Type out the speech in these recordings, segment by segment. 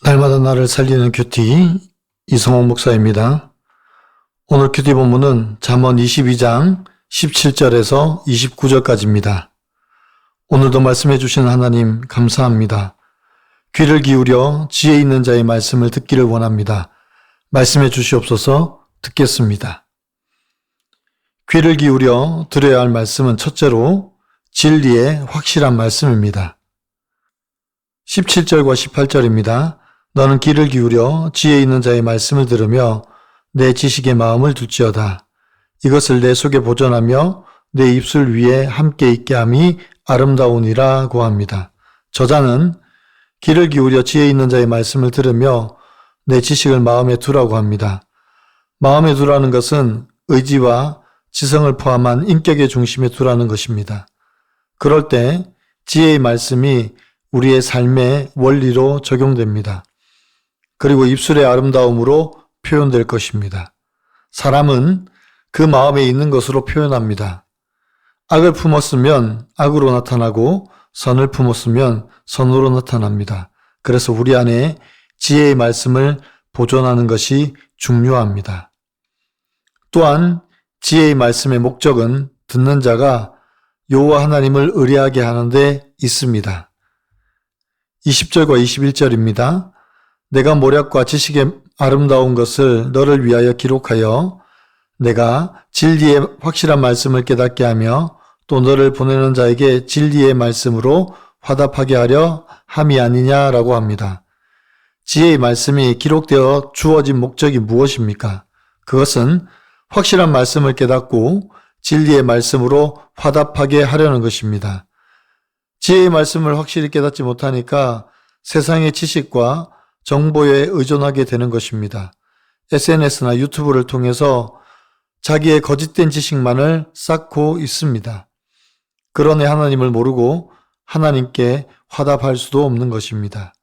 날마다 나를 살리는 큐티 이성호 목사입니다. 오늘 큐티 본문은 잠언 22장 17절에서 29절까지입니다. 오늘도 말씀해 주신 하나님 감사합니다. 귀를 기울여 지혜 있는 자의 말씀을 듣기를 원합니다. 말씀해 주시옵소서. 듣겠습니다. 귀를 기울여 들어야 할 말씀은 첫째로 진리의 확실한 말씀입니다. 17절과 18절입니다. 너는 귀를 기울여 지혜 있는 자의 말씀을 들으며 내 지식의 마음을 둘지어다. 이것을 내 속에 보존하며 내 입술 위에 함께 있게 함이 아름다우니라고 합니다. 저자는 귀를 기울여 지혜 있는 자의 말씀을 들으며 내 지식을 마음에 두라고 합니다. 마음에 두라는 것은 의지와 지성을 포함한 인격의 중심에 두라는 것입니다. 그럴 때 지혜의 말씀이 우리의 삶의 원리로 적용됩니다. 그리고 입술의 아름다움으로 표현될 것입니다. 사람은 그 마음에 있는 것으로 표현합니다. 악을 품었으면 악으로 나타나고 선을 품었으면 선으로 나타납니다. 그래서 우리 안에 지혜의 말씀을 보존하는 것이 중요합니다. 또한 지혜의 말씀의 목적은 듣는 자가 여호와 하나님을 의뢰하게 하는 데 있습니다. 20절과 21절입니다. 내가 모략과 지식의 아름다운 것을 너를 위하여 기록하여 내가 진리의 확실한 말씀을 깨닫게 하며 또 너를 보내는 자에게 진리의 말씀으로 화답하게 하려 함이 아니냐라고 합니다. 지혜의 말씀이 기록되어 주어진 목적이 무엇입니까? 그것은 확실한 말씀을 깨닫고 진리의 말씀으로 화답하게 하려는 것입니다. 지혜의 말씀을 확실히 깨닫지 못하니까 세상의 지식과 정보에 의존하게 되는 것입니다. SNS나 유튜브를 통해서 자기의 거짓된 지식만을 쌓고 있습니다. 그러니 하나님을 모르고 하나님께 화답할 수도 없는 것입니다.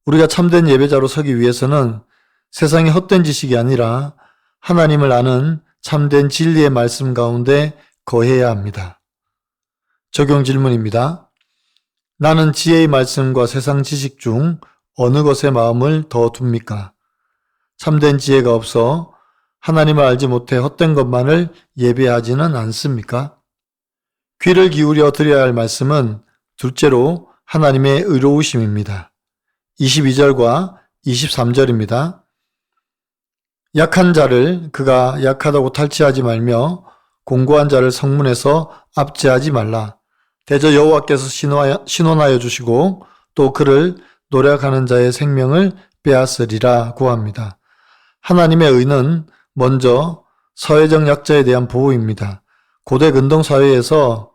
우리가 참된 예배자로 서기 위해서는 세상의 헛된 지식이 아니라 하나님을 아는 참된 진리의 말씀 가운데 거해야 합니다. 적용 질문입니다. 나는 지혜의 말씀과 세상 지식 중 어느 것에 마음을 더 둡니까? 참된 지혜가 없어 하나님을 알지 못해 헛된 것만을 예배하지는 않습니까? 귀를 기울여 드려야 할 말씀은 둘째로 하나님의 의로우심입니다. 22절과 23절입니다. 약한 자를 그가 약하다고 탈취하지 말며 공고한 자를 성문에서 압제하지 말라. 대저 여호와께서 신원하여 주시고 또 그를 노력하는 자의 생명을 빼앗으리라고 합니다. 하나님의 의는 먼저 사회적 약자에 대한 보호입니다. 고대 근동 사회에서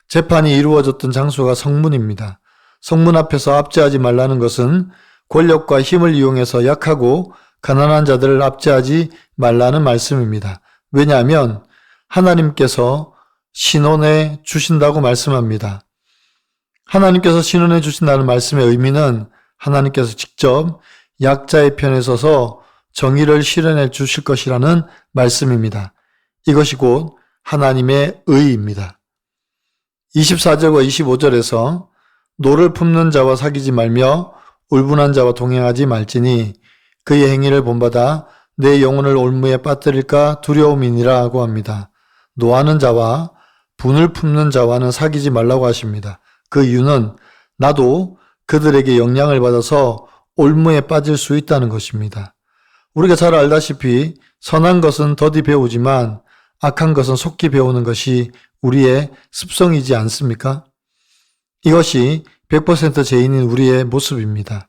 재판이 이루어졌던 장소가 성문입니다. 성문 앞에서 압제하지 말라는 것은 권력과 힘을 이용해서 약하고 가난한 자들을 압제하지 말라는 말씀입니다. 왜냐하면 하나님께서 신원해 주신다고 말씀합니다. 하나님께서 신원해 주신다는 말씀의 의미는 하나님께서 직접 약자의 편에 서서 정의를 실현해 주실 것이라는 말씀입니다. 이것이 곧 하나님의 의입니다. 24절과 25절에서 노를 품는 자와 사귀지 말며 울분한 자와 동행하지 말지니 그의 행위를 본받아 내 영혼을 올무에 빠뜨릴까 두려움이니라고 합니다. 노하는 자와 분을 품는 자와는 사귀지 말라고 하십니다. 그 이유는 나도 그들에게 영향을 받아서 올무에 빠질 수 있다는 것입니다. 우리가 잘 알다시피 선한 것은 더디 배우지만 악한 것은 속히 배우는 것이 우리의 습성이지 않습니까? 이것이 100% 죄인인 우리의 모습입니다.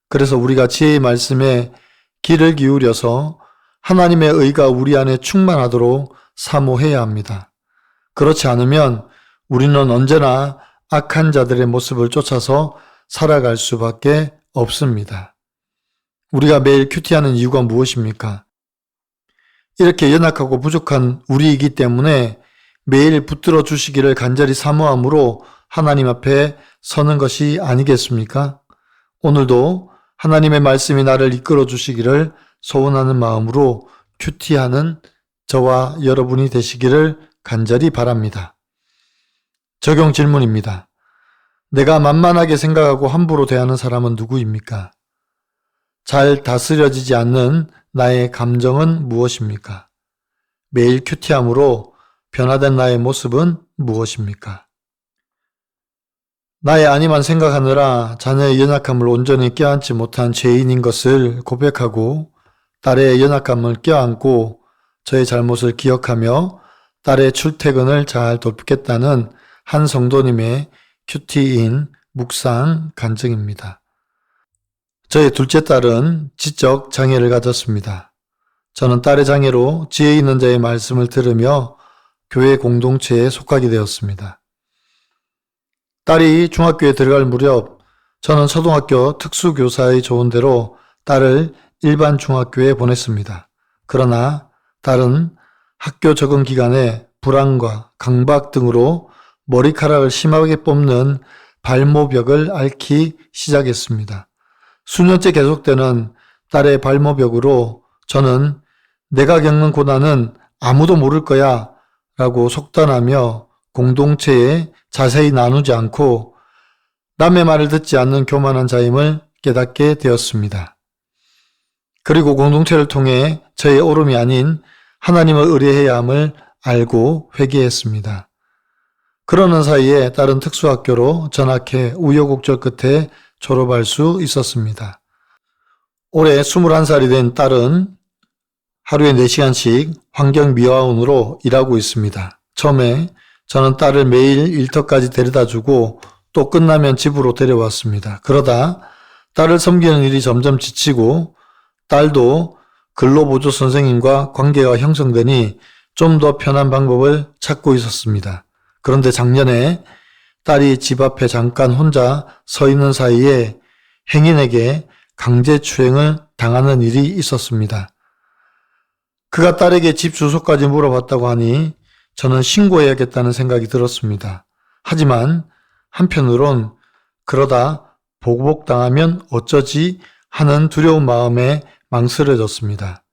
그래서 우리가 지혜의 말씀에 귀를 기울여서 하나님의 의가 우리 안에 충만하도록 사모해야 합니다. 그렇지 않으면 우리는 언제나 악한 자들의 모습을 쫓아서 살아갈 수밖에 없습니다. 우리가 매일 큐티하는 이유가 무엇입니까? 이렇게 연약하고 부족한 우리이기 때문에 매일 붙들어 주시기를 간절히 사모함으로 하나님 앞에 서는 것이 아니겠습니까? 오늘도 하나님의 말씀이 나를 이끌어 주시기를 소원하는 마음으로 큐티하는 저와 여러분이 되시기를 간절히 바랍니다. 적용 질문입니다. 내가 만만하게 생각하고 함부로 대하는 사람은 누구입니까? 잘 다스려지지 않는 나의 감정은 무엇입니까? 매일 큐티함으로 변화된 나의 모습은 무엇입니까? 나의 아니만 생각하느라 자녀의 연약함을 온전히 껴안지 못한 죄인인 것을 고백하고 딸의 연약함을 껴안고 저의 잘못을 기억하며 딸의 출퇴근을 잘 돕겠다는 한 성도님의 큐티인 묵상 간증입니다. 저의 둘째 딸은 지적 장애를 가졌습니다. 저는 딸의 장애로 지혜 있는 자의 말씀을 들으며 교회 공동체에 속하게 되었습니다. 딸이 중학교에 들어갈 무렵 저는 초등학교 특수교사의 조언대로 딸을 일반 중학교에 보냈습니다. 그러나 딸은 학교 적응 기간에 불안과 강박 등으로 머리카락을 심하게 뽑는 발모벽을 앓기 시작했습니다. 수년째 계속되는 딸의 발모벽으로 저는 내가 겪는 고난은 아무도 모를 거야 라고 속단하며 공동체에 자세히 나누지 않고 남의 말을 듣지 않는 교만한 자임을 깨닫게 되었습니다. 그리고 공동체를 통해 저의 옳음이 아닌 하나님을 의뢰해야 함을 알고 회개했습니다. 그러는 사이에 다른 특수학교로 전학해 우여곡절 끝에 졸업할 수 있었습니다. 올해 21살이 된 딸은 하루에 4시간씩 환경미화원으로 일하고 있습니다. 처음에 저는 딸을 매일 일터까지 데려다주고 또 끝나면 집으로 데려왔습니다. 그러다 딸을 섬기는 일이 점점 지치고 딸도 근로보조 선생님과 관계가 형성되니 좀 더 편한 방법을 찾고 있었습니다. 그런데 작년에 딸이 집 앞에 잠깐 혼자 서 있는 사이에 행인에게 강제추행을 당하는 일이 있었습니다. 그가 딸에게 집 주소까지 물어봤다고 하니 저는 신고해야겠다는 생각이 들었습니다. 하지만 한편으론 그러다 보복당하면 어쩌지 하는 두려운 마음에 망설여졌습니다.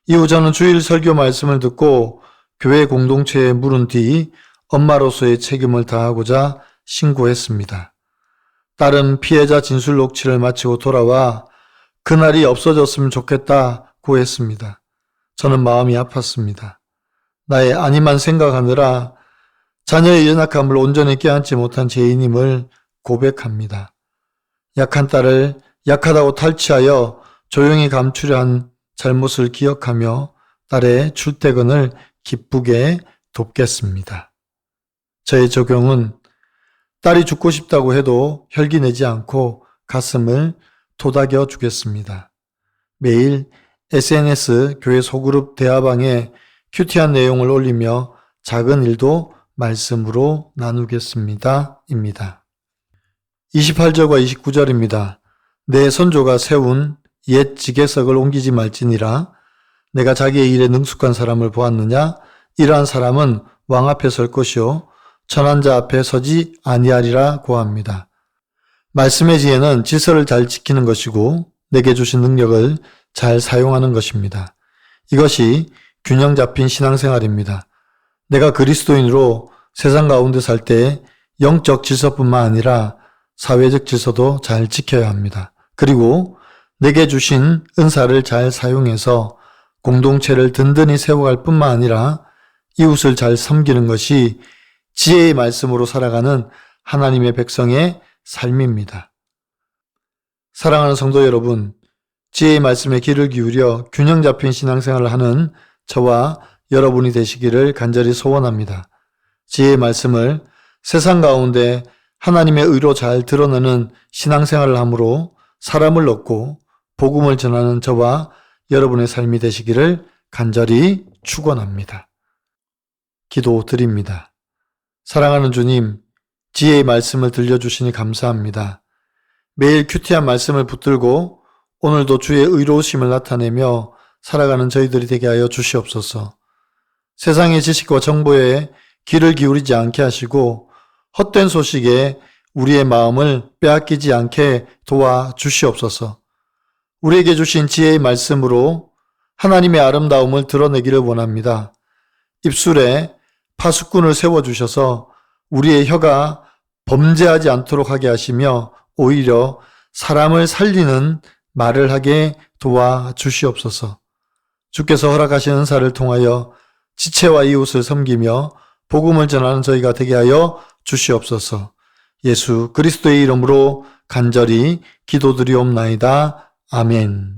이후 저는 주일 설교 말씀을 듣고 교회 공동체에 물은 뒤 엄마로서의 책임을 다하고자 신고했습니다. 딸은 피해자 진술 녹취를 마치고 돌아와 그날이 없어졌으면 좋겠다고 했습니다. 저는 마음이 아팠습니다. 나의 아니만 생각하느라 자녀의 연약함을 온전히 껴안지 못한 죄인임을 고백합니다. 약한 딸을 약하다고 탈취하여 조용히 감추려 한 잘못을 기억하며 딸의 출퇴근을 기쁘게 돕겠습니다. 저의 적용은 딸이 죽고 싶다고 해도 혈기 내지 않고 가슴을 토닥여 주겠습니다. 매일 SNS 교회 소그룹 대화방에 큐티한 내용을 올리며 작은 일도 말씀으로 나누겠습니다. 입니다. 28절과 29절입니다. 내 선조가 세운 옛 지게석을 옮기지 말지니라. 내가 자기의 일에 능숙한 사람을 보았느냐? 이러한 사람은 왕 앞에 설 것이요 천한 자 앞에 서지 아니하리라 고합니다. 말씀의 지혜는 질서를 잘 지키는 것이고 내게 주신 능력을 잘 사용하는 것입니다. 이것이 균형 잡힌 신앙생활입니다. 내가 그리스도인으로 세상 가운데 살 때 영적 질서뿐만 아니라 사회적 질서도 잘 지켜야 합니다. 그리고 내게 주신 은사를 잘 사용해서 공동체를 든든히 세워갈 뿐만 아니라 이웃을 잘 섬기는 것이 지혜의 말씀으로 살아가는 하나님의 백성의 삶입니다. 사랑하는 성도 여러분, 지혜의 말씀에 귀를 기울여 균형 잡힌 신앙생활을 하는 저와 여러분이 되시기를 간절히 소원합니다. 지혜의 말씀을 세상 가운데 하나님의 의로 잘 드러내는 신앙생활을 함으로 사람을 얻고 복음을 전하는 저와 여러분의 삶이 되시기를 간절히 축원합니다. 기도드립니다. 사랑하는 주님, 지혜의 말씀을 들려주시니 감사합니다. 매일 큐티한 말씀을 붙들고 오늘도 주의 의로우심을 나타내며 살아가는 저희들이 되게 하여 주시옵소서. 세상의 지식과 정보에 귀를 기울이지 않게 하시고 헛된 소식에 우리의 마음을 빼앗기지 않게 도와 주시옵소서. 우리에게 주신 지혜의 말씀으로 하나님의 아름다움을 드러내기를 원합니다. 입술에 파수꾼을 세워주셔서 우리의 혀가 범죄하지 않도록 하게 하시며 오히려 사람을 살리는 말을 하게 도와주시옵소서. 주께서 허락하신 은사를 통하여 지체와 이웃을 섬기며 복음을 전하는 저희가 되게 하여 주시옵소서. 예수 그리스도의 이름으로 간절히 기도드리옵나이다. 아멘.